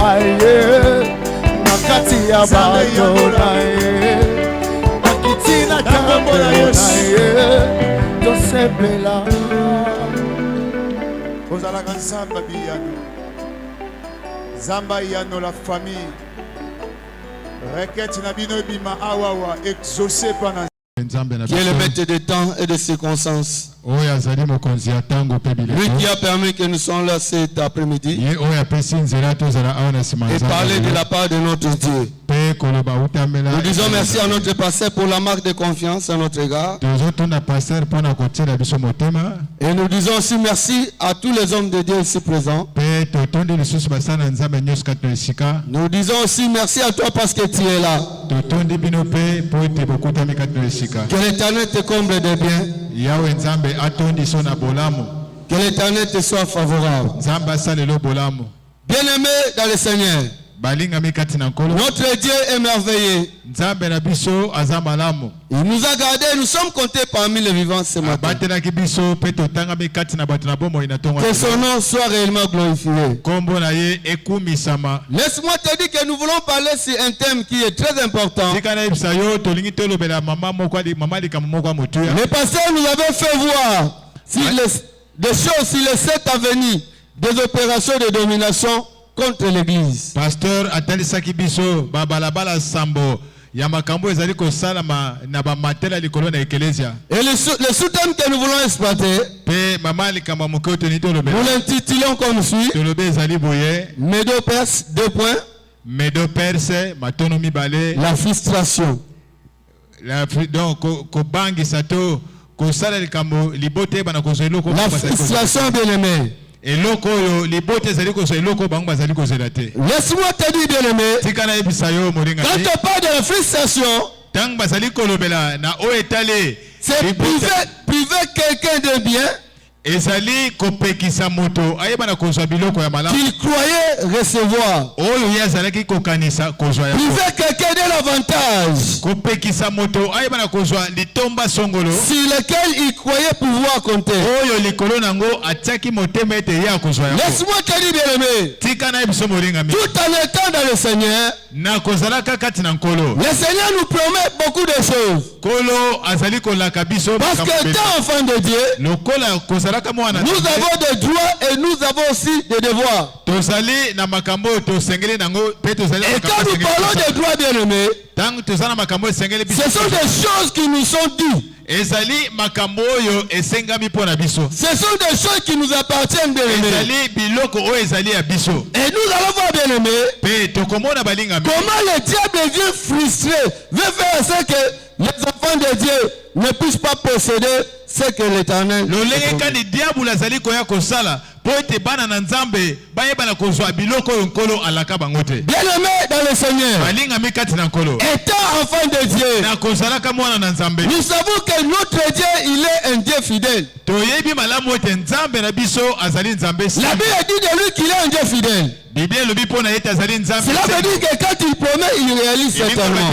aye nakati ya bato na ye akiti na kambo na ye tosepela ozalaka nzamba biyano zamba yano la famille requête na bino bima awawa exaucé pendant qui est le maître de temps et de circonstances. Lui qui a permis que nous soyons là cet après-midi et parler de la part de notre Dieu. Nous disons merci à notre pasteur pour la marque de confiance à notre égard. Et nous disons aussi merci à tous les hommes de Dieu ici présents. Nous disons aussi merci à toi parce que tu es là. Que l'Éternel te comble de bien. Que l'Éternel te soit favorable. Bien-aimé dans le Seigneur, notre Dieu est merveilleux. Il nous a gardés, nous sommes comptés parmi les vivants ce matin. Que son nom soit réellement glorifié. Laisse-moi te dire que nous voulons parler sur un thème qui est très important. Le pasteur nous avait fait voir des choses sur les 7 avenirs des opérations de domination contre l'Église. Pasteur atalisaki biso babalabala sambo ya makambo ezali ko salama na ba matela likolo na ecclesia. Et le sous-thème que nous voulons exploiter, nous l'intitulons comme suit. Médo-Perse, 2 points. Médo-Perse, matono mibale. La frustration. Donc ko bangi sato ko sala likambo libote bana ko zelo ko. La frustration bien-aimé. Laisse-moi te dire, bien-aimé, quand on parle de la frustration, c'est priver quelqu'un de bien qu'il croyait recevoir. Priver quelqu'un de l'avantage sur lequel il croyait pouvoir compter. Laisse-moi te dire, bien-aimé, tout en étant dans le Seigneur, le Seigneur nous promet beaucoup de choses. Parce que étant enfant de Dieu, nous avons des droits et nous avons aussi des devoirs. Et quand nous parlons des droits, bien-aimés, ce sont des choses qui nous sont dues. Ce sont des choses qui nous appartiennent, bien-aimés. Et nous allons voir, bien-aimés, comment le diable vient frustré, veut faire ce que les enfants de Dieu ne puissent pas posséder ce que l'Éternel. Bien-aimé dans le Seigneur, étant enfant de Dieu, nous savons que notre Dieu, il est un Dieu fidèle. La Bible dit de lui qu'il est un Dieu fidèle. Cela veut dire que quand il promet, il réalise certainement.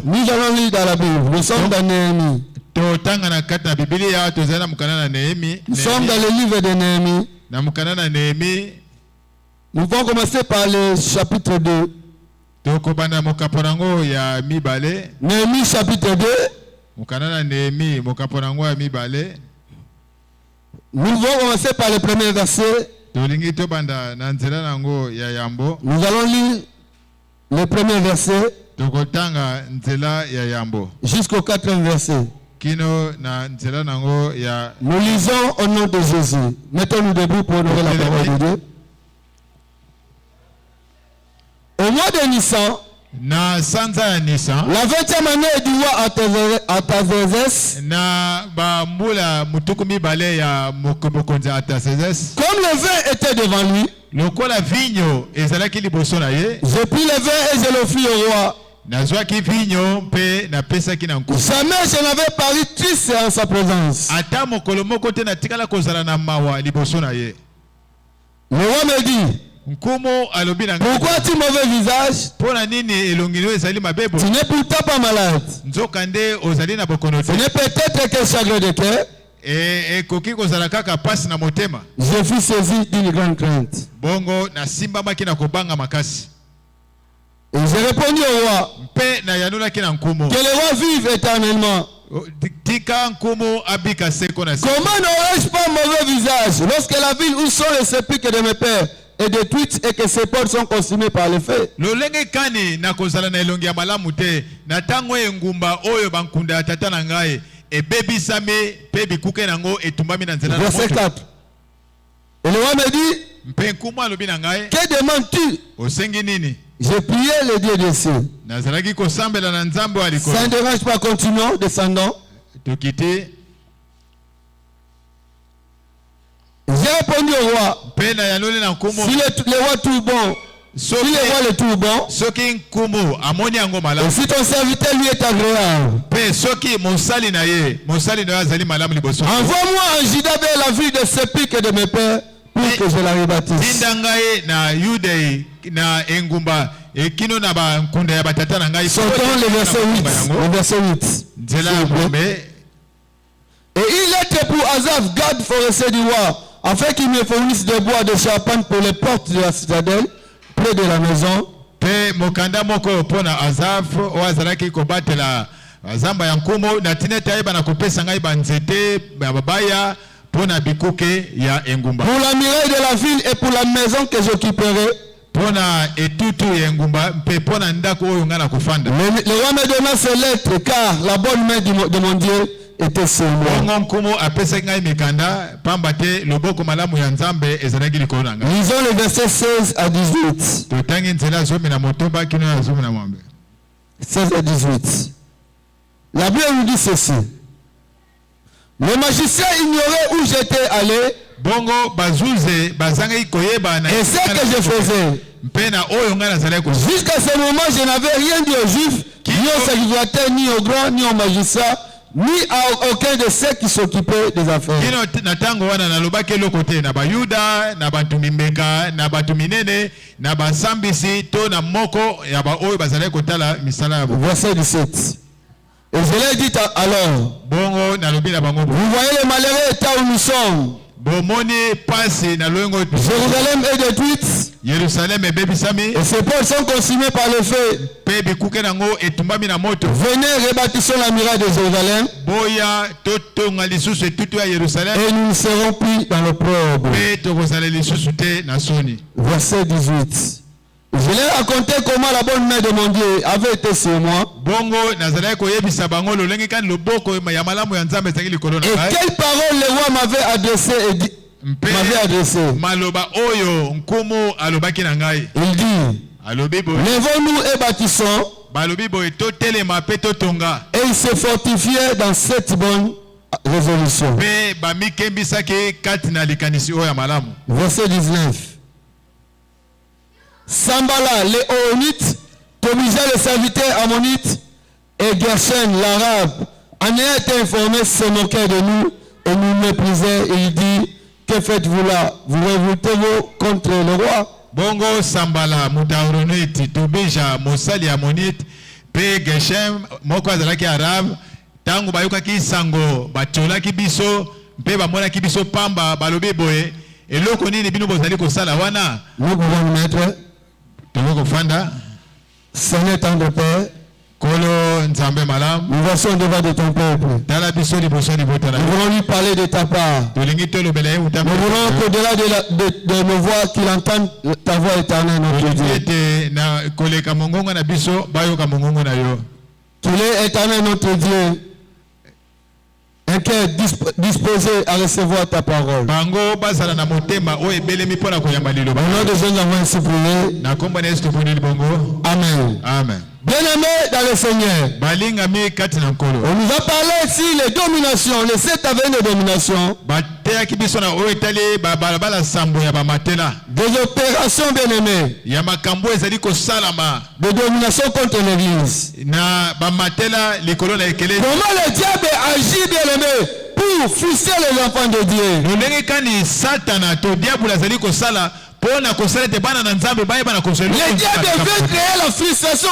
Nous allons lire dans la Bible. Nous sommes dans Néhémie. Nous sommes dans le livre de Néhémie. Nous allons commencer par le chapitre 2. Néhémie chapitre 2. Nous allons commencer par le premier verset. Nous allons lire le premier verset jusqu'au 4e verset. Nous lisons au nom de Jésus. Mettons-nous debout pour honorer la parole de Dieu. Au mois de Nissan, la 20e année du roi Artaxerxès, comme le vin était devant lui, j'ai pris le vin et je l'offris au roi. Jamais je n'avais paru triste en sa présence. Le roi me dit, pourquoi tu as mauvais visage? Tu n'es pourtant pas malade. Ce n'est peut-être que chagrin de cœur. ekoki kozala kaka pasi na motema. Je fus saisi d'une grande crainte. Bongo na simba maki na kobanga makasi. Et j'ai répondu au roi Mpe na yanula ki na nkumu. que le roi vive éternellement. Tika nkumu abika seko na seko. Comment n'aurais-je pas mauvais visage lorsque la ville où sont les sépulcres de mes pères est détruite et que ses portes sont consumées par le feu? Lolenge kani na kozala na elongi ya malamu te na tango engumba oyo bankunda tata na ngai ebebisame pe bikuke nango etumbami na nzela na moto. Verset 4. Et le roi me dit, Mpe nkumu alobi na ngai, que demandes-tu? osengi nini? J'ai prié le Dieu des cieux. Nazalaki kosambela na nzambe wa likolo. Ça ne dérange pas, continuons, descendons. Tukite J'ai répondu au roi, mpe na yanuli na nkumu. si le roi tout bon, si le roi le tout bon, Soki nkumu amoni yango malamu. et si ton serviteur lui est agréable, Pe soki mosali na ye azali malamu liboso. envoie-moi en Juda vers la ville de sépulcre de mes pères pour que je la rebâtisse. Tinda ngai na Yude na engumba ekino na ba nkunda ya batata na ngai. Sortons le verset 8. Le verset 8. Nzela ya bombe. Et il était pour Azaph, garde forestier du roi, afin qu'il me fournisse des bois de charpente pour les portes de la citadelle, près de la maison. Pe mokanda moko pona Azaf o azalaki kobatela zamba ya nkumu na tinete ayeba na kopesa ngai banzete babaya pona bikuke ya engumba. Pour la muraille de la ville et pour la maison que j'occuperai. Pona etutu ya engumba mpe pona ndako oyo nga na kofanda. Le roi me donna ces lettres car la bonne main de mon Dieu était sur moi. Bongo nkumu apesa ngai mikanda pamba te loboko malamu ya nzambe ezalaki likolo na ngai. Lisons le verset 16 à 18. Totangi nzela zomi na motoba kino ya zomi na mwambe. 16 à 18. La Bible nous dit ceci. Le magicien ignorait où j'étais allé. Bongo bazuze bazangai koyeba na. Et ce que je faisais. Mpena oyo nga nazalaki ko. Jusqu'à ce moment, je n'avais rien dit aux Juifs, ni aux sacrificateurs, ni aux grands, ni aux magistrats, ni à aucun de ceux qui s'occupaient des affaires. Kino na tango wana nalobaki eloko te na bayuda na bantu mimbenga na bantu minene na basambisi to na moko ya ba oyo bazalaki kotala misala ya bo. Verset 17. Et je l'ai dit alors. Bongo nalobi na bango. Vous voyez le malheureux état où nous sommes. Bomoni pasi na loengo. Jérusalem est détruite. Yerusalem ebebisami. Et ses portes sont consumées par le feu. Pe bikuke nango etumbami na moto. Venez, rebâtissons la muraille de Jérusalem. Boya totonga lisusu etutu ya Yerusalem. Et nous ne serons plus dans l'opprobre. Pe tokozala lisusu te na soni. Verset 18. Je leur ai raconté comment la bonne main de mon Dieu avait été sur moi. Bongo nazalaki koyebisa bango lolenge kani loboko ya malamu ya nzambe ezalaki likolo na ngai. Et quelle parole le roi m'avait adressé et dit, m'avait adressé. Maloba oyo nkumu alobaki na ngai. Il dit, alobi boye. lèvons-nous et bâtissons. Balobi boye totelema pe totonga. Et il se fortifiait dans cette bonne résolution. Pe bamikembisaki kati na likanisi oyo ya malamu. Verset 19. Sambala, les Oonites, Tobija, le serviteur ammonite, et Gershon, l'arabe, en ayant été informés, se moquaient de nous et nous méprisaient. Et il dit, que faites-vous là? Vous révoltez-vous contre le roi? Bongo Sambala, Mutaronite, Tobija, Mosali ammonite, pe Gershon, moko azalaki arabe, tango bayokaki sango, batiolaki biso, pe bamonaki biso pamba, balobi boye, eloko nini bino bozali kosala wana? Nous pouvons nous mettre. Seigneur tendre Père, nous versons devant de ton peuple. Nous voulons lui parler de ta part. Nous voulons qu'au-delà de nos voix, qu'il entende ta voix éternelle, notre Dieu. Qu'il est éternel, notre Dieu. Un cœur disposé à recevoir ta parole. Au nom de Jésus, nous avons ainsi prié. Amen. Amen. Bien-aimés dans le Seigneur, on nous a parlé ici les dominations, les 7 avenues de domination, des opérations bien-aimées, de domination contre l'Église. Comment le diable agit, bien-aimé, pour fuster les enfants de Dieu. Le diable veut créer la frustration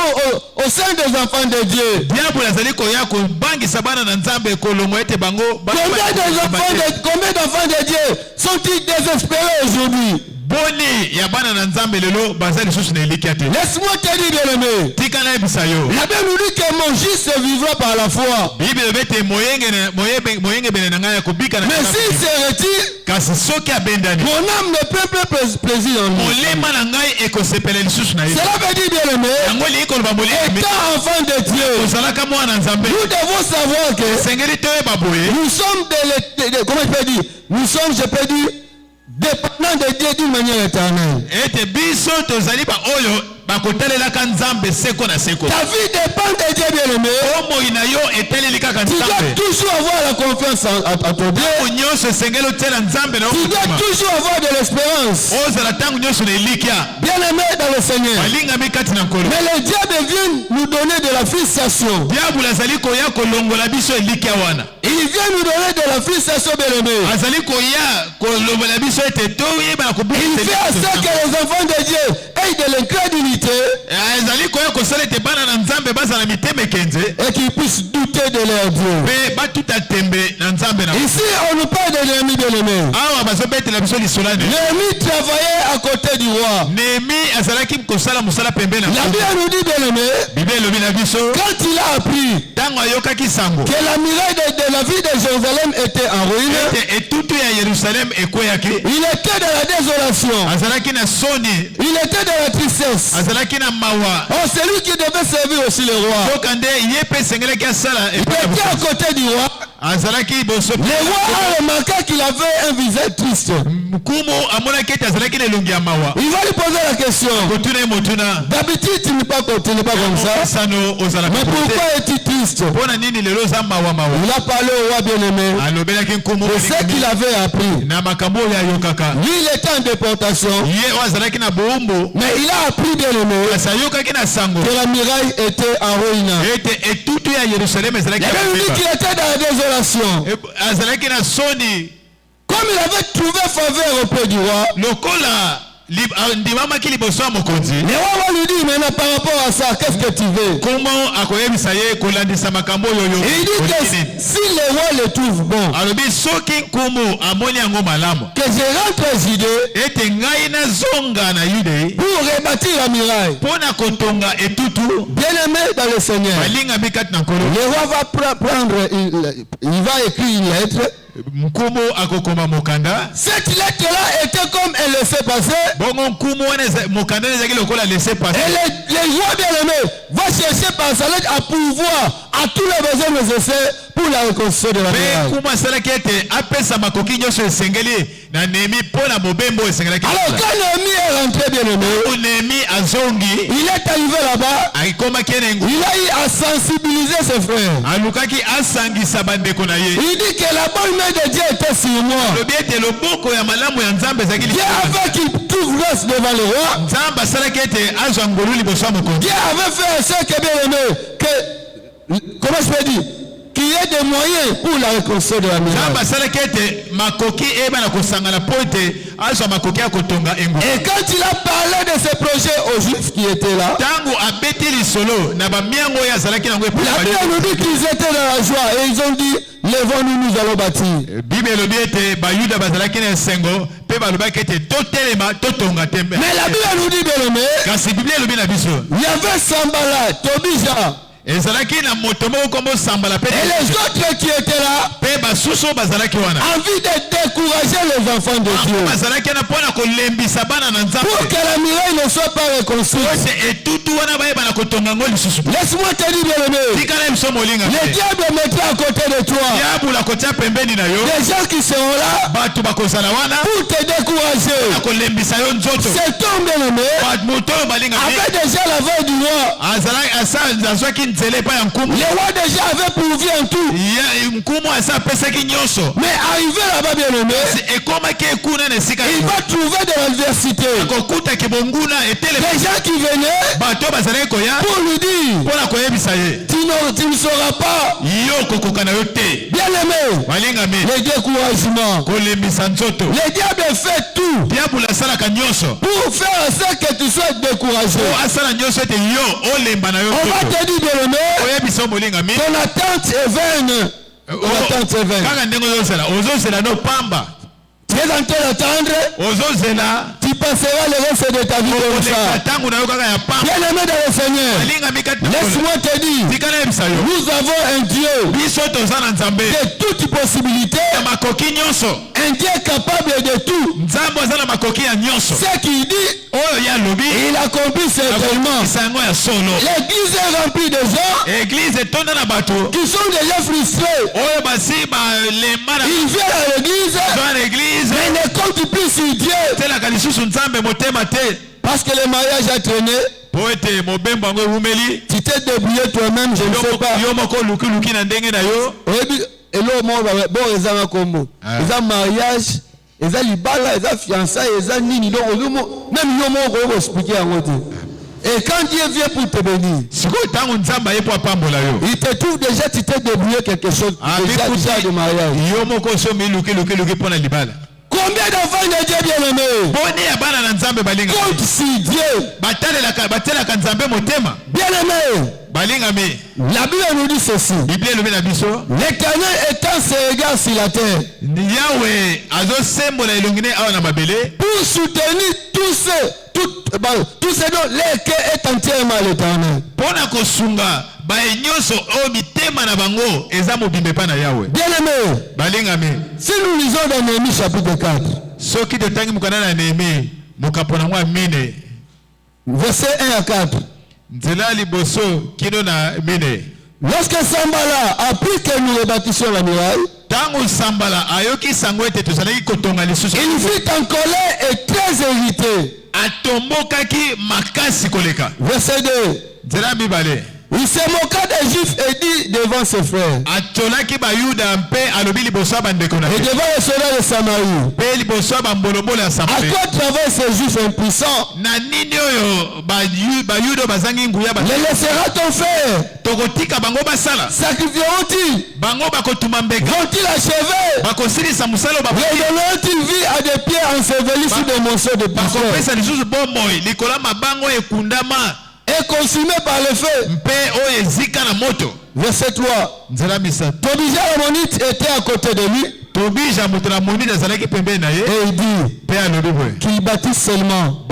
au sein des enfants de Dieu. Combien d'enfants de Dieu sont-ils désespérés aujourd'hui? Laisse-moi te dire, bien-aimé, la Bible nous dit que mon juste vivra par la foi. Mais s'il se retire, mon âme ne peut plus plaisir en lui. Cela veut dire, bien-aimé, étant enfant de Dieu, nous devons savoir que nous sommes comment je peux dire, nous sommes, je peux dire, dépendants de Dieu d'une manière éternelle. Ta vie dépend de Dieu, bien-aimé. Tu dois toujours avoir la confiance en ton Dieu. Tu dois toujours avoir de l'espérance. Bien-aimé dans le Seigneur. Mais le diable vient nous donner de la frustration. Il vient nous donner de la frustration, bien-aimé. Il fait à ce que les enfants de Dieu aient de l'incrédulité et qu'ils puissent douter de leur Dieu. Ici, on nous parle de l'ennemi, bien-aimé. L'ennemi travaillait à côté du roi. La Bible nous dit, bien-aimé, quand il a appris que la muraille de la ville de Jérusalem était en ruine, il était dans la désolation. Il était dans la tristesse. Oh, c'est lui qui devait servir aussi le roi. Il était à côté du roi. Le roi a remarqué qu'il avait un visage triste. Il va lui poser la question. D'habitude, tu n'es pas comme ça. Mais pourquoi es-tu triste? Il a parlé au roi bien-aimé de ce qu'il avait appris. Lui, il était en déportation. Mais il a appris, bien-aimé, que la muraille était en ruine. Il avait dit qu'il était dans la désolation. Comme il avait trouvé faveur auprès du roi, le roi va lui dire maintenant par rapport à ça, qu'est-ce que tu veux? Il dit que si le roi le trouve bon, que je rentre à Judée pour rebâtir la muraille. Bien aimé dans le Seigneur, le roi va prendre, il va écrire une lettre. Cette lettre-là était comme un laissez-passer. Et le roi bien-aimé va chercher par sa lettre à pouvoir à tous les besoins nécessaires pour la reconstruction de la muraille. Alors quand Néhémie est rentré, bien-aimé, il est arrivé là-bas, il a eu à sensibiliser ses frères. Il dit que la bonne main de Dieu était sur moi. Dieu avait qu'il trouve grâce devant le roi. Dieu avait fait ce que, bien-aimé, que, comment je peux dire, qu'il y ait des moyens pour la reconstruction de la muraille. Et quand il a parlé de ce projet aux Juifs qui étaient là, la Bible nous dit qu'ils étaient dans la joie et ils ont dit, levons-nous, nous allons bâtir. Mais la Bible nous dit, bien-aimé, il y avait Sambala, Tobija, et les autres qui étaient là, envie de décourager les enfants de Dieu, pour que la muraille ne soit pas reconstruite. Laisse-moi te dire, bien-aimé, le diable mettra à côté de toi des gens qui seront là pour te décourager. Cet homme, bien-aimé, avait déjà la voix du roi. Le roi déjà avait pourvu en tout. Mais arrivé là-bas, bien-aimé, il va trouver de l'adversité. Des gens qui venaient pour lui dire, tu tu ne sauras pas. Bien aimé, le découragement. Le diable fait tout pour faire en sorte que tu sois découragé. On va te dire, bien aimé, ton attente est vaine. Ton attente est vaine. Tu es en train d'attendre, tu passeras le reste de ta vie comme ça. Bien aimé dans le Seigneur, laisse-moi te dire, nous avons un Dieu de toute possibilité, un Dieu capable de tout. Ce qu'il dit, il accomplit certainement. L'église est remplie de gens qui sont déjà frustrés. Ils viennent à l'église, mais ne comptent plus sur Dieu. Parce que le mariage a traîné. Tu t'es débrouillé toi-même, je ne sais pas. Et là, bon, ils ont un combo. Ils ont mariage, ils ont libala, ils ont fiançailles, ils ont nini. Même ils ont expliqué à côté. Et quand Dieu vient pour te bénir, il te trouve déjà, tu t'es débrouillé quelque chose. Déjà de mariage. Combien d'enfants de Dieu bien aimés? Compte sur Dieu. Bien aimé. La Bible nous dit ceci. L'Éternel étend ses regards sur la terre pour soutenir tous ceux dont leur cœur est entièrement à l'Éternel. Bien aimé, si nous lisons dans Néhémie chapitre 4, verset 1 à 4, lorsque Sambala a appris que nous rebâtissions la muraille, il fut en colère et très irrité. Verset 2, il se moqua des Juifs et dit devant ses frères et devant les soldats de Samarie, à quoi travaillent ces Juifs impuissants? Les laissera-t-on faire? Sacrifieront-ils? Vont-ils achever? Redonneront-ils vie à des pierres ensevelies sous des morceaux de poussière et consumé par le feu? Verset 3. Tobija l'ammonite était à côté de lui. Et il dit qu'il bâtisse seulement.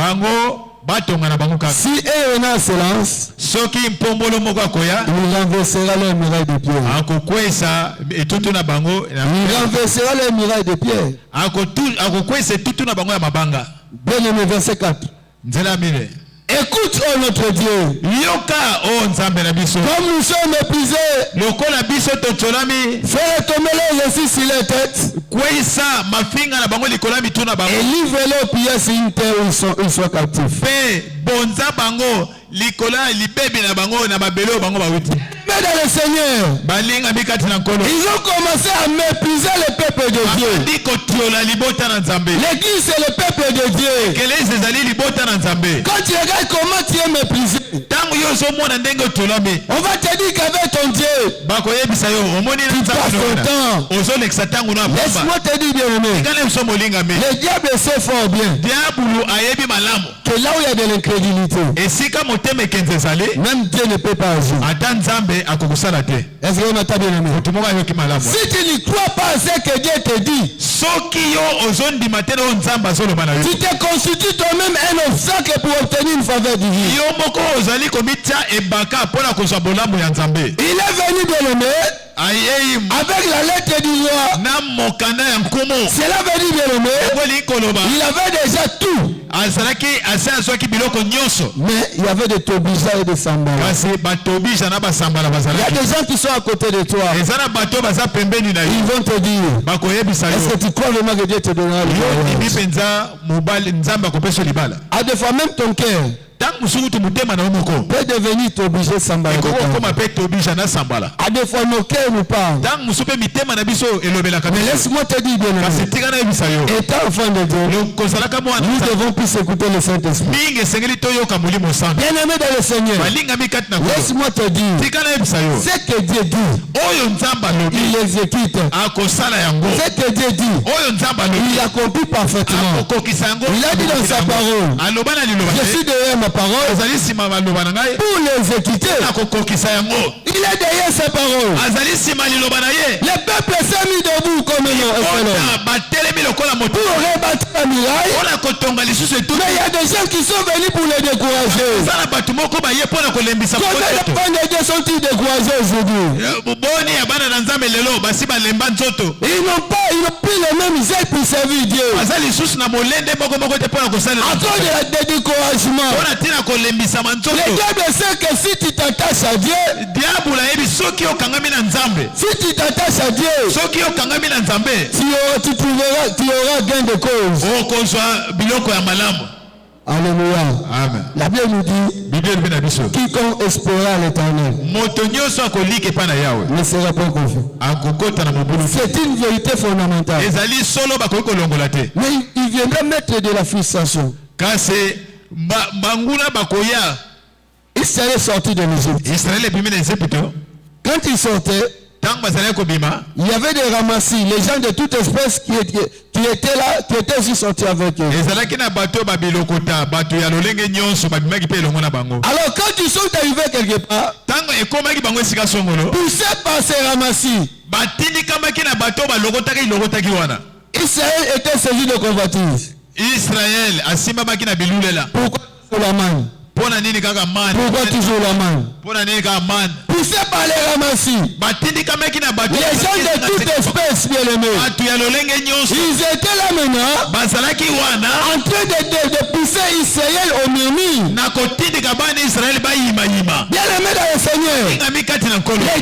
Si un renard se lance, il renversera les murailles de pierre. Il renversera les murailles de pierre. Bien aimé, verset 4. Écoute, oh notre Dieu, comme nous sommes méprisés, fais tomber-les aussi sur les têtes et livre-les au pillage sur une terre où ils soient captifs. Mais dans le Seigneur, ils ont commencé à mépriser le peuple de Dieu. L'église c'est le peuple de Dieu. Quand tu regardes comment tu es méprisé, on va te dire qu'avec ton Dieu, tu passes ton temps. Laisse-moi te dire bien aimé, le diable sait fort bien que là où il y a de l'incrédulité, même Dieu ne peut pas agir. Est-ce que on t'a bien aimé? Si tu n'y crois pas à ce que Dieu te dit, tu te constitues toi-même un obstacle pour obtenir une faveur divine. Il est venu bien aimé avec la lettre du roi. Cela veut dire bien aimé, il avait déjà tout. Mais il y avait des Tobija et des Sambala. Il y a des gens qui sont à côté de toi. Ils vont te dire, est-ce que tu crois vraiment que Dieu te donnera le mariage? À des fois même ton cœur peut devenir obligé de s'emballer. À des fois, nos cœurs nous parlent. Mais laisse-moi te dire, bien aimé, étant enfant de Dieu, nous devons plus écouter le Saint-Esprit. Bien aimé dans le Seigneur, laisse-moi te dire, ce que Dieu dit, il exécute. Ce que Dieu dit, il accomplit parfaitement. Il a dit dans sa parole, je suis derrière ma parole pour l'exécuter. Il est derrière sa parole. Le peuple s'est mis debout comme pour rebattre la muraille. Mais il y a des gens qui sont venus pour les décourager. Combien de gens de Dieu sont-ils découragés aujourd'hui? Ils n'ont plus le même zèle pour servir Dieu. À cause de la découragement. Le diable sait que si tu t'attaches à Dieu, si tu t'attaches à Dieu, tu auras gain de cause. Alléluia. Amen. La Bible nous dit, quiconque espérera l'Éternel ne sera pas confus. C'est une vérité fondamentale. Mais il viendra mettre de la frustration. Il serait sorti de l'Égypte. Quand il sortait, il y avait des ramassis, les gens de toute espèce qui étaient là, qui étaient aussi sortis avec eux. Alors quand ils sont arrivés quelque part, poussés par ces ramassis, Israël était saisi de convoitise. Pourquoi la main? Pourquoi toujours la main? Poussé par les ramassis, les gens de toute espèce, bien aimés, ils étaient là maintenant en train de pousser Israël au murmure. Bien aimé dans le Seigneur, les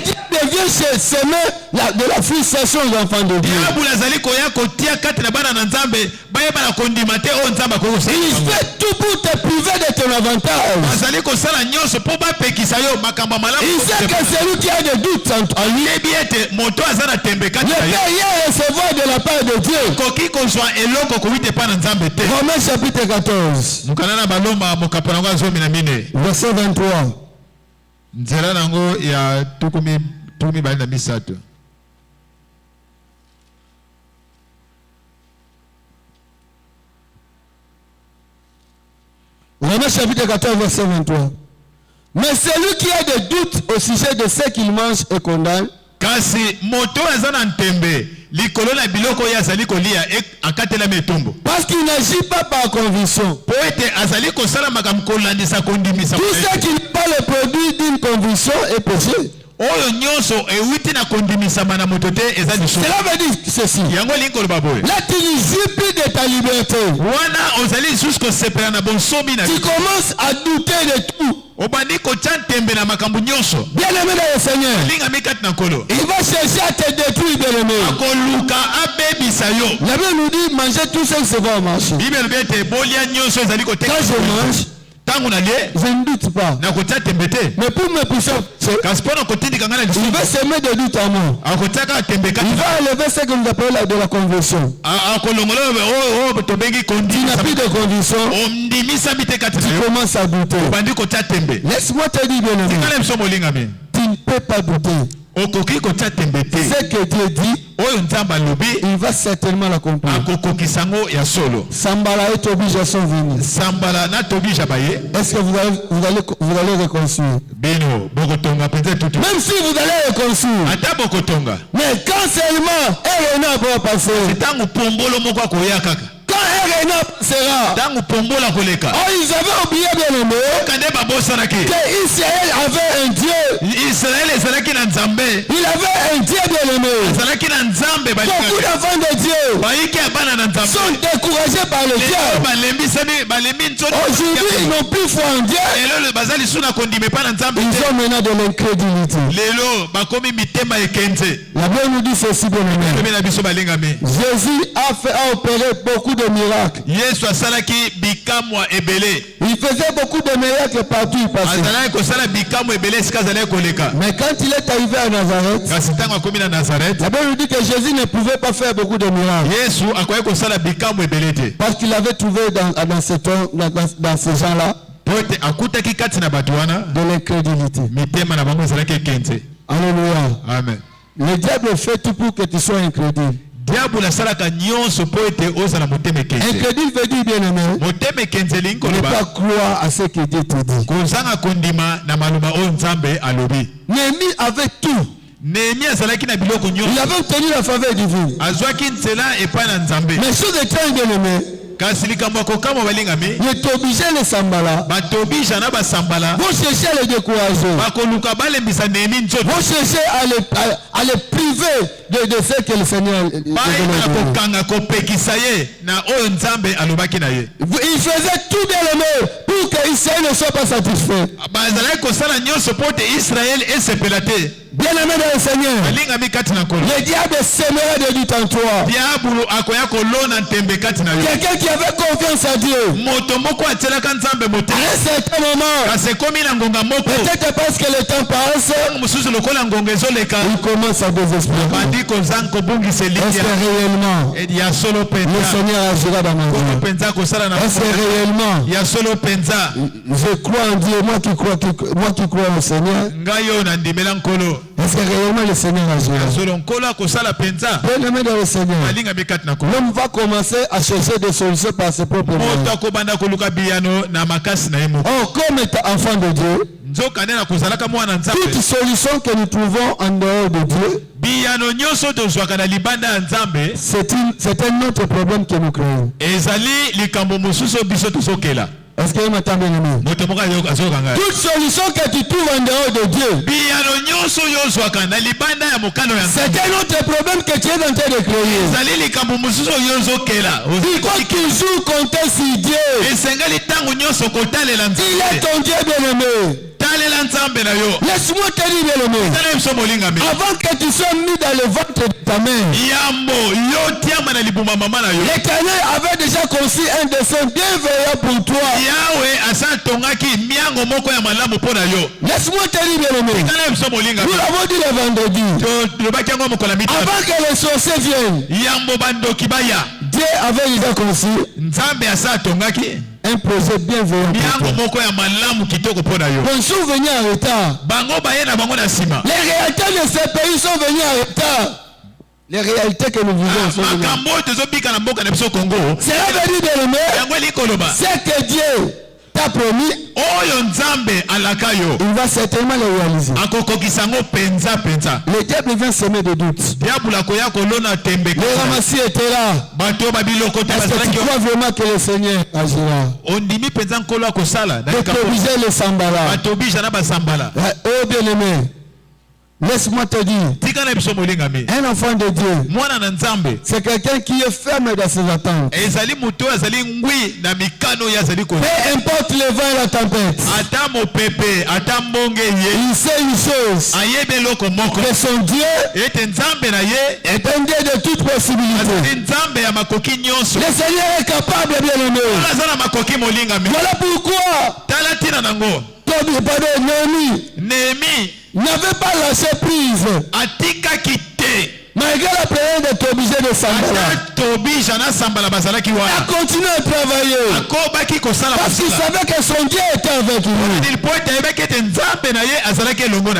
diables viennent semer de la frustration aux enfants de Dieu. Il fait tout pour te priver de ton avantage. Il sait que celui qui a des doutes en lui ne peut rien recevoir de la part de Dieu. Romains chapitre 14, verset 23. Romains chapitre 14, verset 23. Mais celui qui a des doutes au sujet de ce qu'il mange et condamne, parce qu'il n'agit pas par conviction. Tout ce qui n'est pas le produit d'une conviction est péché. Cela veut dire ceci. Là, tu ne jouis plus de ta liberté. Tu commences à douter de tout. Bien aimé dans le Seigneur, il va chercher à te détruire, bien aimé. La Bible nous dit manger tout ce qui se va au marché. Quand je mange, je ne doute pas. Mais pour me pousser, il va semer des doutes en moi. Il va enlever ce que nous appelons de la conversion. Tu n'as plus de conviction. Tu commences à douter. Laisse-moi te dire, bien aimé, tu ne peux pas douter. Ce que Dieu dit, il va certainement l'accomplir. Sambala est obligation venue. Est-ce que vous allez reconstruire? Même si vous allez reconstruire. Mais quand seulement Elena va passer. Quand Elena passera. Oh, ils avaient oublié, bien aimé, que Israël avait un Dieu. Il avait un Dieu, bien aimé. Beaucoup d'enfants de Dieu sont découragés par le diable. Aujourd'hui, ils n'ont plus foi en Dieu. Ils ont maintenant de l'incrédulité. La Bible nous dit ceci, bien aimé. Jésus a opéré beaucoup de miracles. Il faisait beaucoup de miracles partout où il passait. Mais quand il est arrivé à Nazareth, la Bible nous dit que Jésus ne pouvait pas faire beaucoup de miracles. Parce qu'il avait trouvé dans ces gens-là de l'incrédulité. Alléluia. Amen. Le diable fait tout pour que tu sois incrédule. Incrédule veut dire, bien aimé, ne pas croire à ce que Dieu te dit. Néhémie avait tout. Il avait obtenu la faveur divine. Mais sur le temps, bien aimé, il est obligé de s'emballer. Vous cherchez à le décourager. Vous cherchez à le priver de ce que le Seigneur il faisait tout bien aimé pour que Israël ne soit pas satisfait. Bien aimé dans le Seigneur, le diable sèmera de doute en toi. Quelqu'un qui avait confiance à Dieu, à un certain moment, peut-être parce que le temps passe, il commence à désespérer. Est-ce que réellement le Seigneur agira dans ma vie? Est-ce que réellement je crois en Dieu, moi qui crois au Seigneur? Est-ce que réellement le Seigneur agira? Bien aimé dans le Seigneur, l'homme va commencer à chercher des solutions par ses propres moyens. Oh, comme étant enfant de Dieu, toute solution que nous trouvons en dehors de Dieu, c'est un autre problème que nous créons. Est-ce que vous m'entendez, bien aimé? Toute solution que tu trouves en dehors de Dieu, c'est un autre problème que tu es en train de créer. Il faut toujours compter sur Dieu. Il est ton Dieu, bien aimé. Laisse-moi te dire, bien aimé, avant que tu sois mis dans le ventre de ta mère, l'Éternel avait déjà conçu un dessein bienveillant pour toi. Laisse-moi te dire, bien aimé, nous l'avons dit le vendredi, avant que les sorciers viennent, Dieu avait déjà conçu un projet bienveillant pour toi. Bon, sont venus en retard. Les réalités de ces pays sont venues en retard. Les réalités que nous vivons sont venues. Cela veut dire, bien aimé, c'est que Dieu t'a promis, il va certainement le réaliser. Le diable vient semer de doutes. Le ramassis était là. Est-ce que tu crois vraiment que le Seigneur agira? De t'obliger le sambala. Oh bien-aimé, laisse-moi te dire, un enfant de Dieu, c'est quelqu'un qui est ferme dans ses attentes. Peu importe le vent et la tempête, il sait une chose, que son Dieu est un Dieu de toute possibilité. Le Seigneur est capable, bien aimé. Voilà pourquoi Néhémie n'avait pas lâché prise. Malgré la prière de t'obliger de s'emballer, a continué à travailler. Parce qu'il savait que son Dieu était avec lui.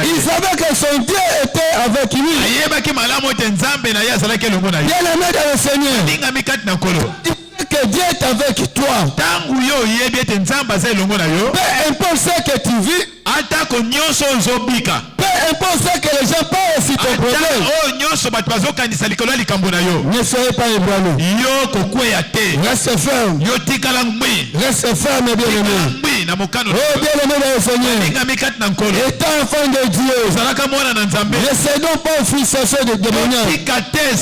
Il savait que son Dieu était avec lui. Bien aimé dans le Seigneur, que Dieu est avec toi. Peu importe ce que tu vis, peu importe ce que les gens pensent sur ton problème. Ne soyez pas ébranlé. Reste ferme. Reste ferme, bien-aimé. Oh, bien-aimé dans le Seigneur. Étant enfant de Dieu, ne cédons pas aux frustrations des démoniaques. Ne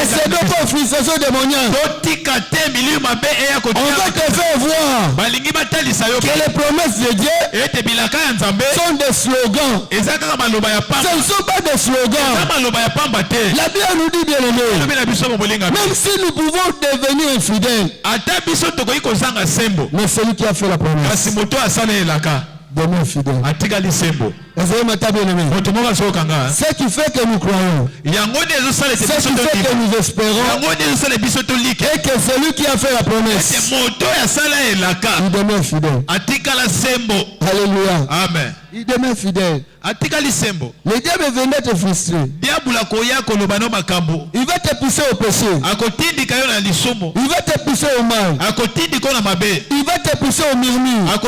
cédons pas aux frustrations démoniaques. On va te faire voir que les promesses de Dieu sont des slogans. Ce ne sont pas des slogans. La Bible nous dit, bien-aimé, même si nous pouvons devenir infidèles, mais celui qui a fait la promesse demeure fidèle. Ce qui fait que nous croyons, ce qui fait que nous espérons, et que celui qui a fait la promesse, il demeure fidèle. Alléluia. Amen. Il demeure fidèle. Le diable est venu te frustrer. Il va te pousser au péché. Il va te pousser au mal. Il va te pousser au murmure.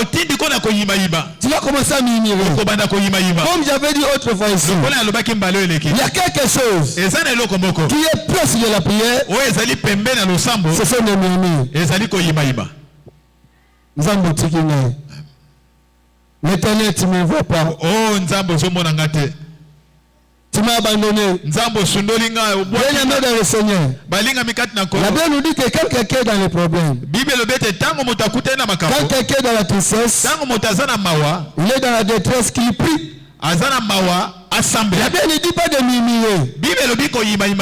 Tu vas commencer à murmurer. Comme j'avais dit autrefois ici, il y a quelque chose qui est proche de la prière. Ce sont des murmures. L'éternel, tu ne me vois pas. Oh, Nzambo zomonangate. Tu m'as abandonné. Nzambo sundolinga bien-aimé dans le Seigneur. Balinga mikati na kolo. La Bible nous dit que quand quelqu'un est dans les problèmes, quand quelqu'un est dans la tristesse, il est dans la détresse, qu'il prie. Azana mawa. Assemblée. La Bible ne dit pas de murmurer.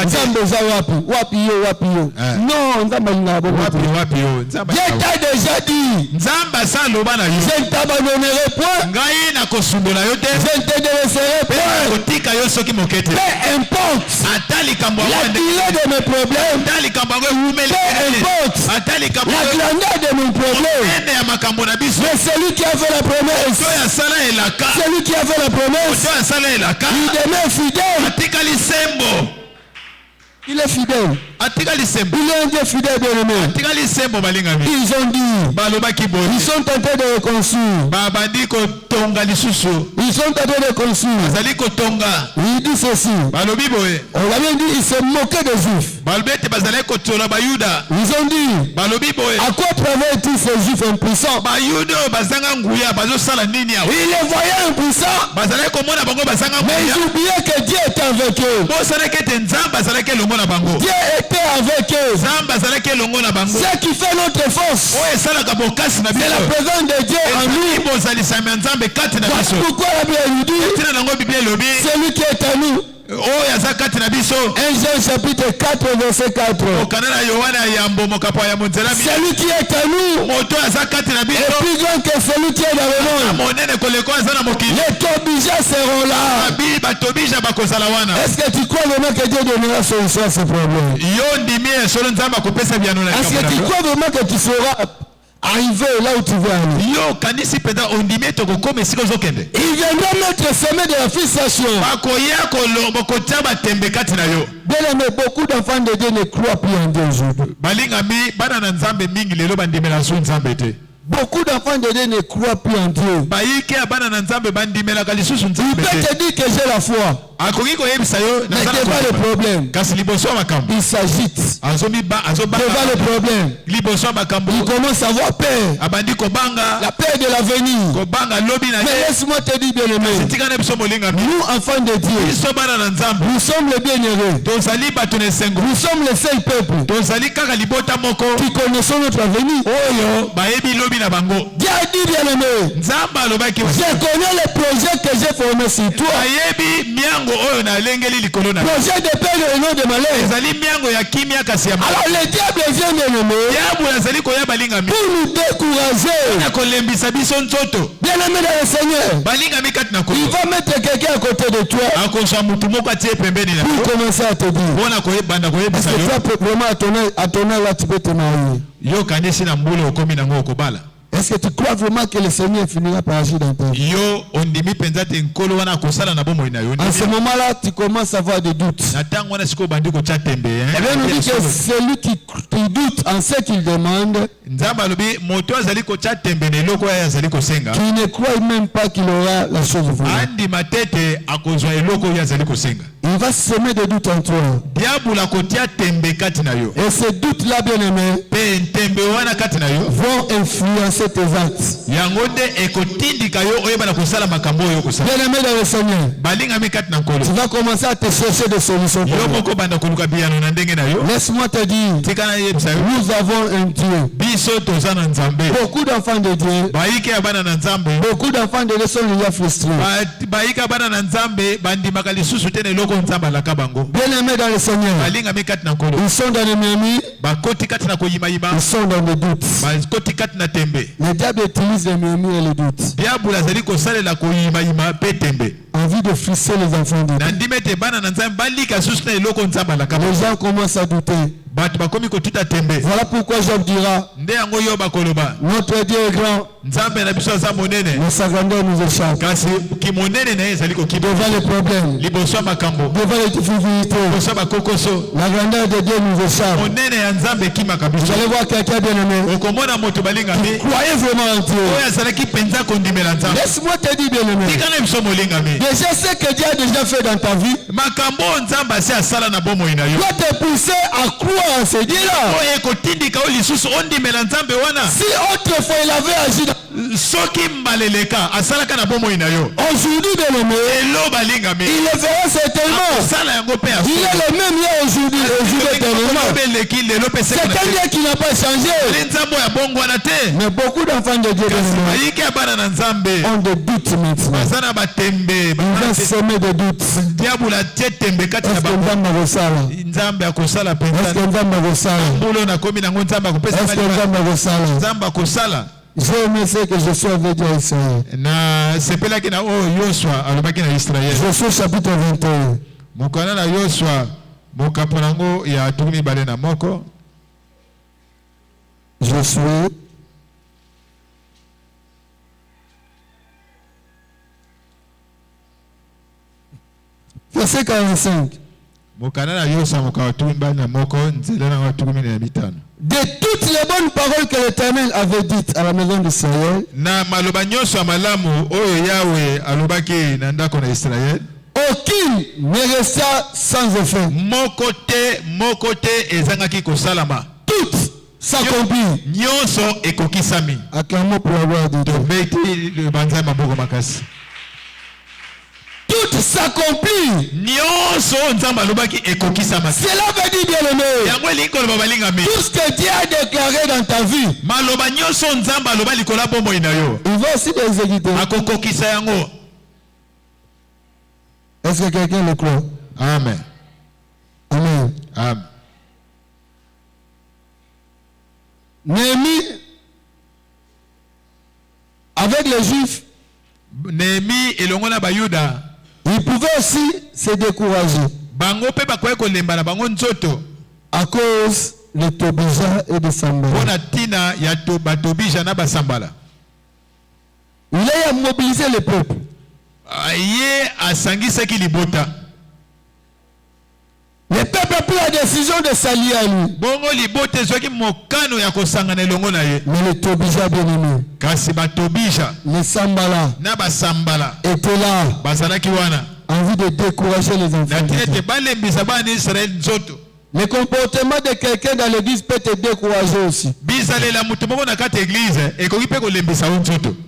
Nzambo za wapi? Wapi yo, wapi yo. Non, Nzambo na bo. Wapi yo. Dieu t'a déjà dit. Nzamba sa loba na yo. Je ne t'abandonnerai point. Ngai na kosundula yo te. Je ne te délaisserai point. Kotika yo soki mokete. Peu importe. Atali kambo la durée de mes problèmes. Atali kambo umele. Peu importe. Atali kambo la grandeur de mon problème. Ene ya makambo na biso. Mais celui qui a fait la promesse. Celui qui a fait la promesse. Il demeure fidèle. Il est fidèle. Il est un Dieu fidèle, bien-aimé. Ils ont dit. Ils sont tentés de reconstruire. Ils sont tentés de reconstruire. Il dit ceci. On a bien dit, ils se moquaient des Juifs. Ils ont dit. À quoi travaillent-ils ces Juifs impuissants? Ils les voyaient impuissants. Mais ils oubliaient que Dieu était avec eux. Dieu était avec eux. Ce qui fait notre force, c'est la présence de Dieu en nous. Pourquoi la Bible nous dit celui qui est en nous? 1 Jean chapitre 4 verset 4. Celui qui est en nous est plus grand que celui qui est dans le monde. Les Tobijas seront là. Est-ce que tu crois vraiment que Dieu donnera solution à ce problème? Est-ce que tu crois vraiment que tu seras arrivé là où tu veux aller? Il viendra mettre semé de la frustration. Bien aimé, beaucoup d'enfants de Dieu ne croient plus en Dieu aujourd'hui. Beaucoup d'enfants de Dieu ne croient plus en Dieu. Il peut te dire que j'ai la foi. Mais c'est pas le problème. Il s'agite. Devant le problème. Il commence à avoir peur. La peur de l'avenir. Mais laisse-moi te dire, bien aimé, nous enfants de Dieu, nous sommes les bien-heureux. Nous sommes le seul peuple qui connaissons notre avenir. Dieu a dit, bien aimé, je connais les projets que j'ai formés sur toi. Projet de paix et non de malheur. Alors le diable vient, bien aimé, pour nous décourager. Bien aimé dans le Seigneur, il va mettre quelqu'un à côté de toi pour commencer à te dire, est-ce que toi vraiment à ton âge là tu peux te marier? Est-ce que tu crois vraiment que le Seigneur finira par agir dans ta vie? En ce moment-là, tu commences à avoir des doutes. Et bien, on dit que celui qui doute en ce qu'il demande, qui ne croit même pas qu'il aura la chose voulue, il va semer des doutes en toi. Et ces doutes-là, bien aimés, vont influencer tes actes. Bien aimé dans le Seigneur, tu vas commencer à te chercher des solutions. Laisse-moi te dire, nous avons un Dieu. Beaucoup d'enfants de Dieu, beaucoup d'enfants de Dieu sont déjà frustrés. Bien aimé dans le Seigneur, ils sont dans les murmures, ils sont dans les doutes. Le diable utilise les murmures et les doutes en vue de frustrer les enfants de Dieu. Les gens commencent à douter. Voilà pourquoi Job dira, notre Dieu est grand, mais sa grandeur nous échappe. Devant les problèmes, devant les difficultés, la grandeur de Dieu nous échappe. Vous allez voir quelqu'un bien aimé, croyez vraiment en Dieu. Laisse-moi te dire bien aimé, déjà ce que Dieu a déjà fait dans ta vie doit te pousser à croire en ce Dieu-là. Si autrefois il avait agi dans... Aujourd'hui, bien aimé, il le fera certainement. Il est le même hier aujourd'hui, éternellement. C'est un Dieu qui n'a pas changé. Mais beaucoup d'enfants de Dieu ont des doutes maintenant. Ils vont semer des doutes. Est-ce que j'ai aimé ce que je suis avec Dieu à Israël. Josué chapitre 21. Josué verset 45. De toutes les bonnes paroles que l'Éternel avait dites à la maison d'Israël, aucune ne resta sans effet. Toutes s'accomplissent. Acclamons pour la gloire de Dieu. Tout s'accomplit. Cela veut dire, bien aimé, tout ce que Dieu a déclaré dans ta vie, il va aussi l'exécuter. Est-ce que quelqu'un le croit? Amen. Amen. Amen. Néhémie, avec les Juifs, il pouvait aussi se décourager à cause de Tobija et de Sambala. Il a mobilisé le peuple. Le peuple a pris la décision de s'allier à lui. Mais le Tobija bien aimé, les Sambala étaient là en vue de décourager les enfants. Le comportement de quelqu'un dans l'église peut te décourager aussi.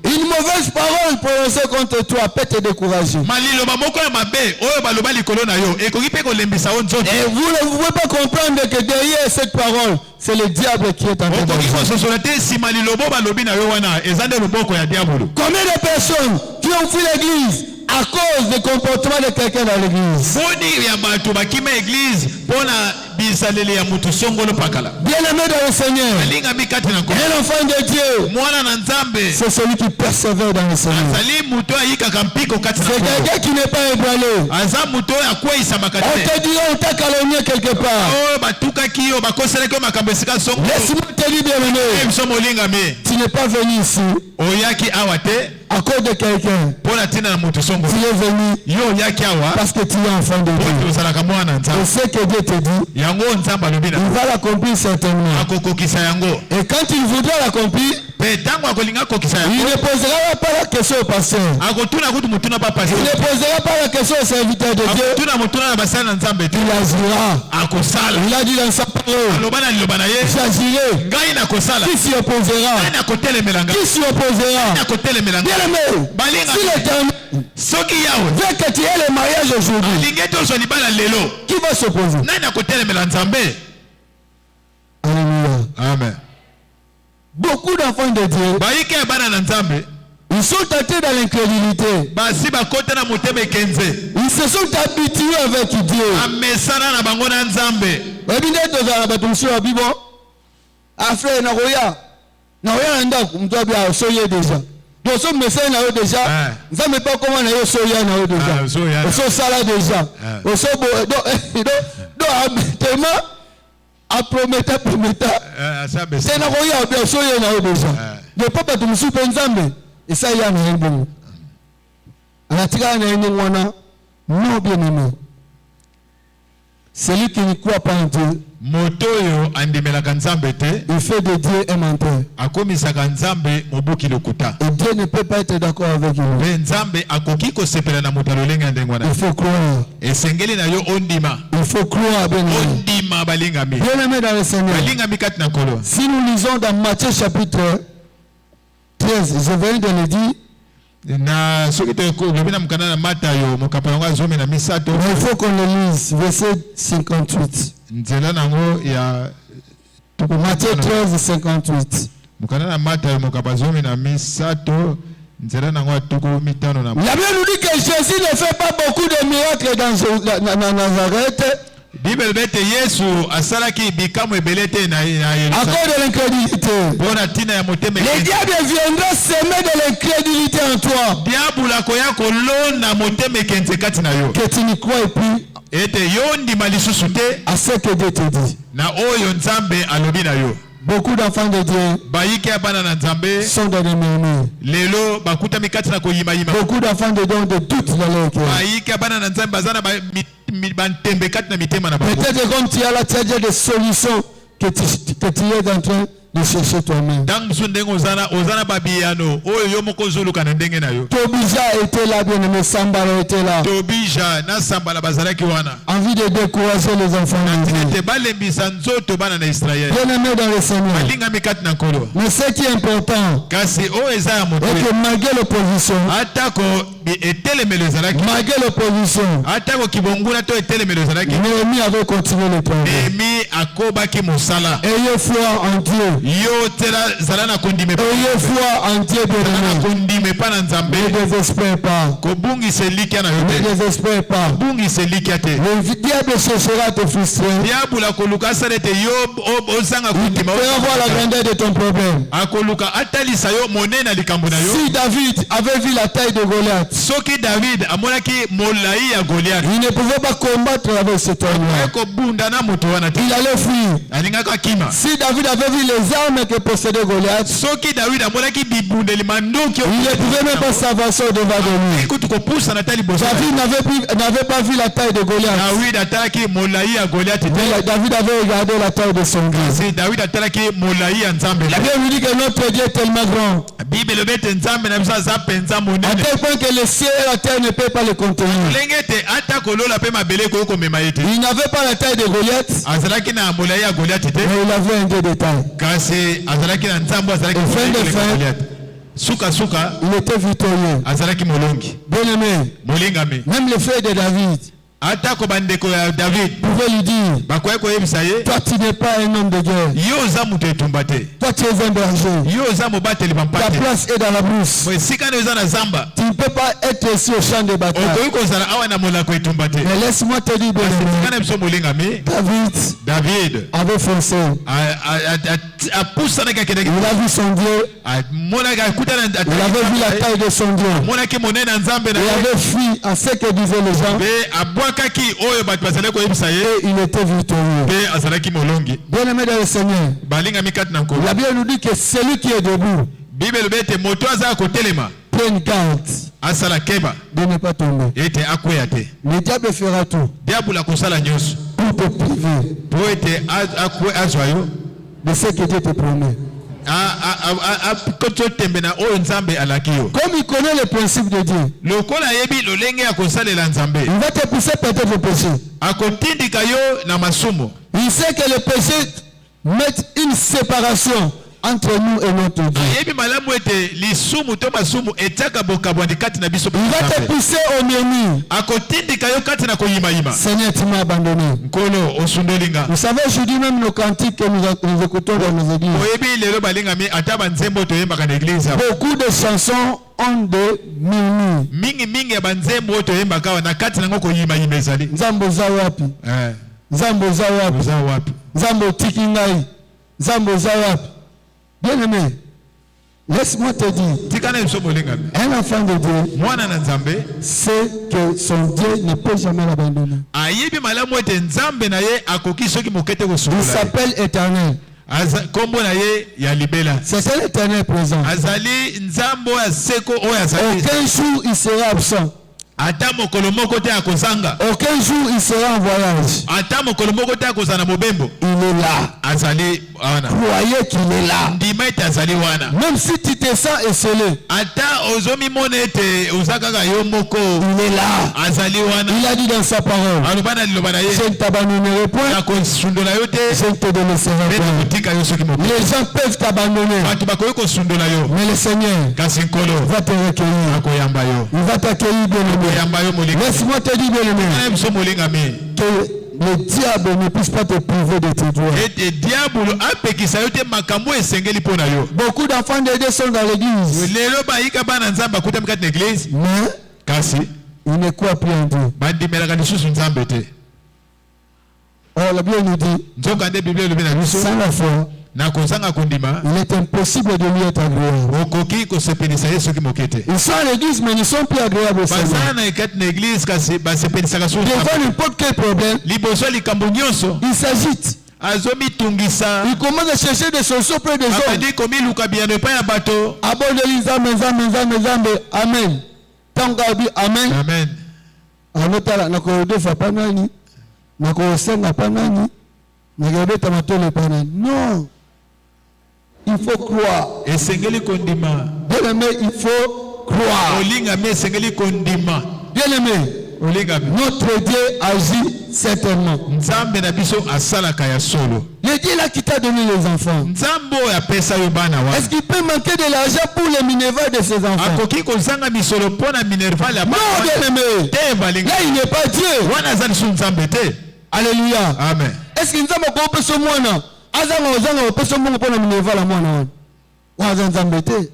Une mauvaise parole prononcée contre toi peut te décourager. Et vous ne pouvez pas comprendre que derrière cette parole, c'est le diable qui est en train de dire. Combien de personnes qui ont fui l'église à cause du comportement de quelqu'un dans l'église? bisaleli ya mutu songolo pakala. Bien-aimé dans le Seigneur, Alinga mikati na ko. un enfant de Dieu, Mwana na Nzambe. c'est celui qui persévère dans le Seigneur. Azali mutu ayika kampiko kati na C'est ko. quelqu'un qui n'est pas ébranlé. Aza mutu akwei makati. On te dira, on t'a calomnié quelque part. Oh batuka kiyo bakosele ko makambo sika songolo. Laisse-moi te dire, bien-aimé, Msomo linga me. tu n'es pas venu ici Oyaki awate. à cause de quelqu'un. Pona tina na mutu songolo. Tu es venu Yo yaki awa. parce que tu es enfant de Dieu. Ozalaka mwana Et Nzambe. ce que Dieu te dit, Yango Nzambe alobina. il va l'accomplir certainement. Akokokisa yango. Et quand il voudra l'accomplir, Pe tango akolinga kokisa il yango. ne posera pas la question au pasteur. Akotuna kutu mutuna pa pasi. Il ne posera pas la question au serviteur de Dieu. Akotuna mutuna na basana na Nzambe. Il agira. Akosala. Il a dit dans sa parole, Alobana lobana ye. j'agirai. Ngai na kosala. Qui s'y opposera? Na kotele melanga. Qui s'y opposera? Na kotele melanga. Bien-aimé, Balinga. si l'Éternel Soki yawe. veut que tu aies le mariage aujourd'hui, Lingeto so libala lelo. qui va s'opposer? Na kotele melanga Nzambe. Alléluia. Amen. Beaucoup d'enfants de Dieu, Baike bana na Nzambe. ils sont tentés dans l'incrédulité. Basi bakota na moteme kenze. Ils se sont habitués avec Dieu. Amesana na bango na Nzambe. Ebi nde tozala bato mosusu ya bibo afrere nakoya na ndako moto abi osoye deja donc so mesai na yo deja nzambe mpe akoma na yo osoya na yo deja ososala deja tellement aprometa te nakoya obi osoye na yo deja donc mpo bato mosusu mpe nzambe esali ya na ye bongo anatikala na ye ndenge wana non bien-aimé. Celui qui ne croit pas en Dieu, Motoyo andemelaka Nzambe te. il fait de Dieu un menteur. Akomisaka Nzambe mobuki lokuta. Et Dieu ne peut pas être d'accord avec lui. Pe Nzambe akoki kosepela na moto alolenga ndengwana. Il faut croire. Esengeli na yo ondima. Il faut croire, bien-aimé. Ondima balingami. Bien-aimé dans le Seigneur. Balingami kati na kolo. Si nous lisons dans Matthieu chapitre 13, je viens de le dire, Na soki to lobi na mukana na Matayo mokapana ngo zomi na misato. il faut qu'on le lise, verset 58. Nzela nango ya Matthieu 13, 58. mukana na Matayo mokapa zomi na misato. Nzela nango atuko mitano na. La Bible nous dit que Jésus ne fait pas beaucoup de miracles dans Nazareth. Bible bete Yesu asalaki bikamu ebelete na à cause de l'incrédulité. bona tina ya moteme. Le diable viendra semer de l'incrédulité en toi. Diabula koya kolona moteme kenze kati na yo. Que tu n'y crois plus Ete yo ndima lisusu te à ce que Dieu te dit. na oyo Nzambe alobi na yo. Beaucoup d'enfants de Dieu Bayike bana na Nzambe sont dans les murmures. lelo bakutami kati na koyima yima. Beaucoup d'enfants de Dieu ont de doutes dans leur cœur. Bayike bana na Nzambe bazana bantembe kati na mitema na bango. Peut-être comme tu as là, tu as déjà des solutions que tu es en train de chercher toi-même. Dans musu ndengo ozana babiyano oyo yo moko zuluka na ndenge na yo. Tobija était là, bien-aimé, Sambala était là. Tobija na Sambala bazalaki wana. Envie de décourager les enfants de Dieu. Te balembisa nzoto bana na Israël. Bien-aimé dans le Seigneur. Balingami kati na nkolo. Mais ce qui est important, Kasi o eza ya moto. est que malgré l'opposition, Atako etelemelo ezalaki. malgré l'opposition, Atako kibonguna to etelemelo ezalaki. Néhémie avait continué le travail. Emi akobaki mosala. Ayez foi en Dieu. Yo tela zala na kondime. Ayez foi en Dieu, Na bien-aimé. kondime pa na Nzambe. Ne désespère pas. Kobungisa elikia na yo Ne te. désespère pas. Bungisa elikia te. Le diable cherchera à te frustrer. Diabula koluka asala ete yo ozanga kondima. Tu vas voir la grandeur de ton problème. Akoluka atalisa yo monene na likambo na yo. Si David avait vu la taille de Goliath, Soki David amonaki molai ya Goliath. il ne pouvait pas combattre avec cet homme-là. Eko bunda na moto wana te. Il allait fuir. Alingaka kima. Si David avait vu les armes que possédait Goliath, Soki David amonaki bibundeli mandoki. il ne pouvait même pas s'avancer au-devant de lui. Ekutu kopusa na tali bosa. David n'avait pas vu la taille de Goliath. David atalaki molai ya Goliath te. Mais David avait regardé la taille de son Dieu. Si David atalaki molai ya Nzambe. La Bible dit que notre Dieu est tellement grand, Bible bete Nzambe na biso aza penza à monene. tel point que le ciel et la terre ne peuvent pas le contenir. Lenge te ata kolola pe mabele ko komema ye te. Il n'avait pas la taille de Goliath, Azalaki na molai ya Goliath te. mais il avait un Dieu de taille. Kasi azalaki na Nzambe azalaki Au fin de molai ya fin, Goliath. Suka Il était victorieux. azalaki molongi. Bien aimé, Molingami. même le frère de David, atako bandeko ya David pouvait lui dire, bakoye koyebisa ye toi tu n'es pas un homme de guerre, yo oza mutu etumba te, toi tu es un berger, yo oza mobateli ta bampate, place est dans la brousse, esika na eza na zamba tu ne peux pas être ici au champ de bataille. okoki kozala awa na molako etumba te. Mais laisse-moi te dire, Kasi bien-aimé, tika na biso molingami David avait foncé, apusanaki akendeki il a vu son Dieu, amonaki akutana il avait vu la taille de son Dieu, amonaki monene na nzambe na il ye avait fui à ce que disaient les gens, mpe abwakaki oyo bato bazalaki koyebisa ye et il était victorieux. mpe azalaki molongi. Bien-aimé dans le Seigneur, balingami kati na nkolo la Bible nous dit que celui qui est debout, bible elobi ete moto aza kotelema prenne garde asala keba de ne pas tomber. ete akweya te. Le diable fera tout diabolo akosala nyonso pour te priver po ete azwa yo de ce que Dieu te promet. koti otembe na oyo nzambe alaki yo. Comme il connaît le principe de Dieu, lokola ayebi lolenge ya kosalela nzambe il va te pousser peut-être au péché. akotindika yo na masumu. Il sait que le péché met une séparation entre nous et notre Dieu. ayebi malamu ete lisumu to masumu etiaka bokabwani kati na biso. Il va te pousser au murmure. akotindika yo kati na koyimayima. Seigneur, tu m'as abandonné. nkolo osundolinga. Vous savez, aujourd'hui même nos cantiques que nous écoutons dans nos églises, oyebi lelo balingami ata banzembo toyembaka na eglize. beaucoup de chansons ont des murmures. mingi ya banzembo oyo toyembaka awa na kati nango koyimayima ezali. Nzambo za wapi? Nzambo za wapi? oza wapi? Nzambo otiki ngai? Nzambo za wapi? Bien-aimé, laisse-moi te dire, tika na biso molingami. un enfant de Dieu mwana na nzambe sait que son Dieu ne peut jamais l'abandonner. ayebi malamu ete nzambe na ye akoki soki mokete Il kosungola ye. s'appelle Éternel. kombo na ye ya libela. C'est un Éternel présent. azali nzambo ya seko oyo azali. Aucun jour il sera absent. ata mokolo moko te akozanga. Aucun jour il sera en voyage. ata mokolo moko te akozala na mobembo. Il est là. azali wana. Croyez qu'il est là. ndima ete azali wana. Même si tu te sens esselé, ata ozomimona ete oza kaka yo moko. il est là. azali wana. Il a dit dans sa parole, aloba na liloba na ye. je ne t'abandonnerai point, nakosundola yo te. je ne te délaisserai mpe point. nakotika yo soki moko. Les gens peuvent t'abandonner, bato bakoki kosundola yo. mais le Seigneur kasi nkolo va te recueillir. akoyamba yo. Il va t'accueillir, bien-aimé. akoyamba yo molingami. Laisse-moi te dire, bien-aimé, na biso molingami. que le diable ne puisse pas te priver de tes droits. ete diabolo apekisa yo te makambo esengeli mpo na yo. Beaucoup d'enfants de Dieu sont dans l'église, lelo bayika bana nzambe akutami kati na eglise mais kasi ils ne croient plus en Dieu. bandimelaka lisusu nzambe te. Or, la Bible nous dit, nzoka nde biblia elobi na biso sans la foi, na kozanga kondima il est impossible de lui être agréable. okoki kosepelisa ye soki moke te. Ils sont à l'église, mais ils ne sont plus agréables au Seigneur. bazala na kati na eglise kasi basepelisaka susu Devant n'importe quel problème, liboso ya likambo nyonso ils s'agitent. azomitungisa. Ils commencent à chercher des solutions auprès des hommes. abandi komiluka biyano epai ya bato. Abondeli nzambe, nzambe, nzambe, nzambe. Amen. Tango abi amen. amen. Anotala nakodefa pa nani? Nakosenga pa nani? Nakobeta matole pa nani? Non. Il faut croire. esengeli kondima. Bien-aimé, il faut croire. olingami esengeli kondima. Bien-aimé, olingami. notre Dieu agit certainement. nzambe na biso asalaka ya solo. Le Dieu là qui t'a donné les enfants, nzambe oyo apesa yo bana est-ce wana. qu'il peut manquer de l'argent pour les minervales de ses enfants? akoki kozanga misolo mpo na minerval ya Non, bien-aimé. te balinga. Là, il n'est pas Dieu. wana aza lisusu nzambe te. Alléluia. amen. Est-ce que nzambe akopesa mwana azanga ozanga opesa mbongo mpona minerval ya mwana wana waza nzambe te?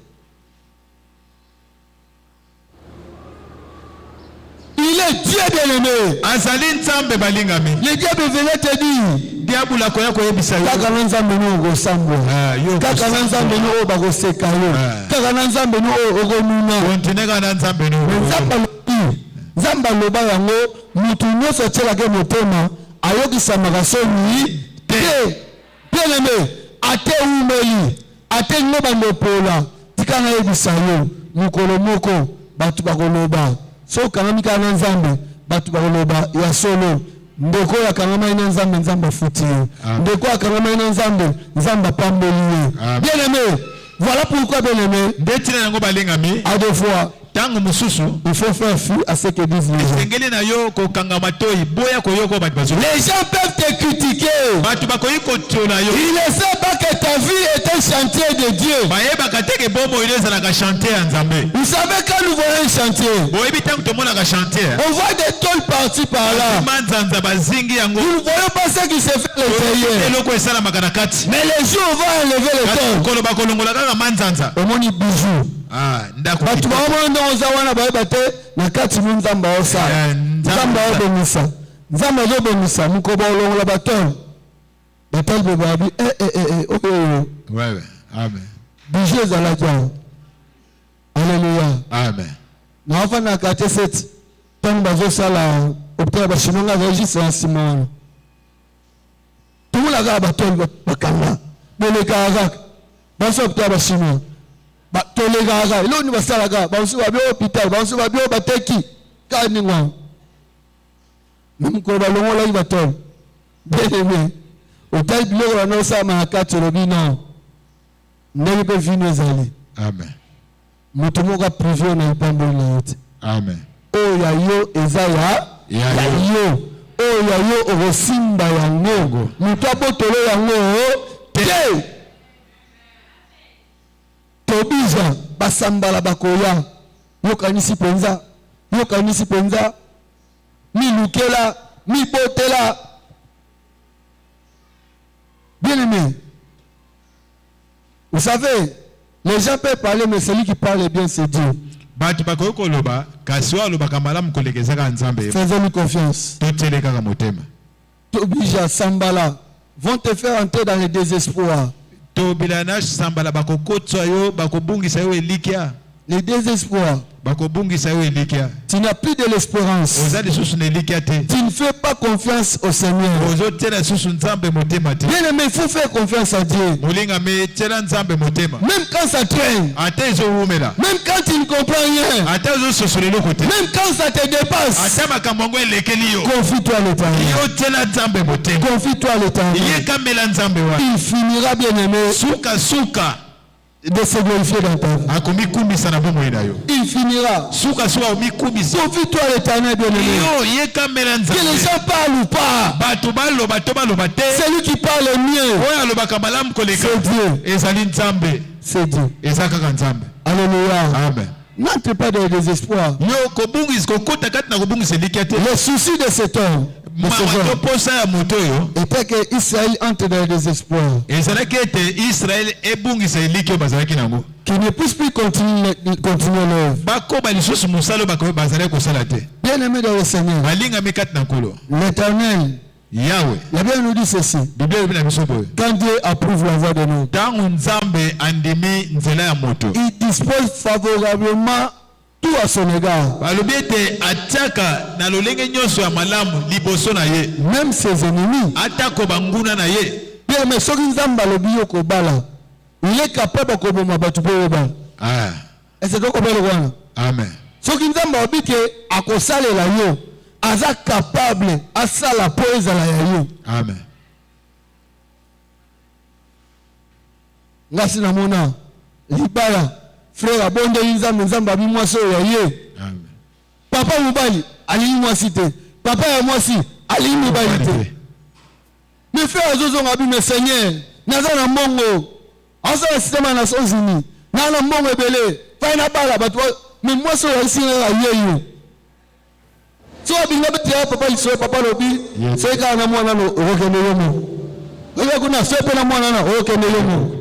Il est Dieu, bien-aimé. azali nzambe balingami. Le diable venait te dire diabolo akoya koyebisa yo. kaka na nzambe no okosambwa, yo kaka na nzambe no oyo bakoseka yo, kaka na nzambe no oyo okonuna. kontine kaka na nzambe no. Nzambe alobi, nzambe aloba yango mutu nyonso atielaka motema ayokisamaka soni te. Bien-aimé, ate umeli ate ngo bandopola tika nayebisa yo mokolo moko bato bakoloba so okangami kaka na nzambe bato bakoloba ya solo ndeko oyo akangamai na nzambe, nzambe afuti ye. Ndeko oyo akangamai na nzambe, nzambe apamboli ye. Bien-aimé, voilà pourquoi, bien-aimé, ndetina yango balingami. à deux fois tango mususu il faut faire fi à ce que disent les gens. esengeli na yo kokanga matoi boya koyoko batu bazo. Les gens peuvent te critiquer. Batu bakoyi kotona yo. Ils ne savent pas que ta vie est un chantier de Dieu. Bayeba kateke bomo ileza na ka chantier ya Nzambe. Vous savez quand nous voyons un chantier, Boyebi tango tomona ka chantier. on voit des tôles parties par là. Manzanza bazingi yango. Nous ne voyons pas ce qui se fait à l'intérieur. Eloko esala makana kati. Mais les jours vont enlever les tôles. Kolo bakolongola kaka manzanza. Au moins, bijou. Ah, ndako. Batu baomona ndo zawana bayeba te na kati mu nzamba osala. Nzamba obemisa. Nzamba obemisa mukoba olongola batol. Batol be babi Ouais. Amen. Bijou ezala jao. Alléluia. Amen. Na afa na kate set. Tant bazo sala optera bashinonga registre en simon. Tumula ga batol bakanga. Boleka aga. Baso optera bashinonga. Tolega ilo ni basalaga bansu babyo hospital bansu babyo bateki kani ngwa namko balongola ibatol bien hotel bilo na sama kati robina ndenge pe vino zali. Amen. Mutu moka privé na ipambo na yote. Amen. O ya yo ezaya ya yo o ya yo osimba yango mutu abotolo yango te. Tobija basambala bakoya yokanisi penza milukela mibotela. Bien aimé, vous savez, les gens peuvent parler, mais celui qui parle bien c'est Dieu. Batu bakoyo koloba kaswa loba kamala mukolekezaka Nzambe. Faisons-lui confiance. Toteleka ka motema. Tobija sambala vont te faire entrer dans le désespoir. Tobilana sambala bakokotso yo bakobungisa yo elikia. Le désespoir. Bakobungisa yo elikia. Tu n'as plus de l'espérance. Ozali susu na elikia te. Tu ne fais pas confiance au Seigneur. Ozotela susu Nzambe motema te. Bien aimé, il faut faire confiance à Dieu. Molinga me tela Nzambe motema. Même quand ça traîne. Ata ezo umela. Même quand tu ne comprends rien. Ata ezo sosolelo kote. Même quand ça te dépasse. Ata makambo elekeli yo. Confie-toi à l'Éternel. Yo tela Nzambe motema. Confie-toi à l'Éternel. Ye kamela Nzambe wa. Il finira, bien aimé, Suka de se glorifier dans ta vie. akomikumbisa na bomo ina yo. Il finira. Suka omikumbisa. Confie-toi à l'Éternel, bien aimé. Yo ye kamela Nzambe. Que les gens parlent ou pas. Batu baloba to baloba te. Celui qui parle est mieux. Oya alobaka malamu koleka. C'est Dieu. Ezali Nzambe. C'est Dieu. Eza kaka Nzambe. Alléluia. Amen. N'entre pas dans le désespoir. Yo kobungisa kokota kati na kobungisa elikia te. Le souci de cet homme Toposa ya moto yo était que Israël entre dans le désespoir. ezalaki ete Israel ebungisa eliki oyo bazalaki nango Qu'il ne puisse plus continuer l'œuvre. bakoba lisusu mosala oyo bazalaki kosala te. Bien aimé dans le Seigneur. balingami kati na nkolo L'Éternel, Yahweh. la Bible nous dit ceci. Biblia elobi na biso boye Quand Dieu approuve la voie de nous, ntango Nzambe andimi nzela ya moto il dispose favorablement tout à son égard. balobi ete atiaka na lolenge nyonso ya malamu liboso na ye Même ses ennemis. atako banguna na ye. Bien aimé, soki Nzamba lobi yo kobala, il est capable de koboma batu po yobala. Est-ce que kobala wana? Amen. Soki Nzamba lobi ke akosalela yo, aza capable asala po ezala ya yo. Amen. Ngasi na mona libala frère abonde Nzambe Nzamba bi mwaso ya ye. Amen. Papa mobali ali mwasi te. Papa ya mwasi ali mobali te. Mes frères azozonga bi me Seigneur, naza na mbongo. Asa système na États-Unis. Na mbongo ebele. Fa na bala bato me mwaso ya isi na ye yo. So binga beti ya papa iso papa lobi, seka na mwana no okende yomo. Oyo kuna sepe na mwana na okende yomo.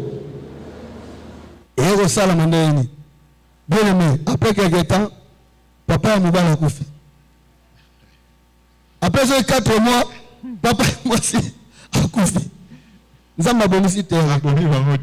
Et au salam bien aimé, après quelques temps, papa a mobile à Koufi. Après ces 4 mois, papa moi aussi à Koufi. Nous avons abonné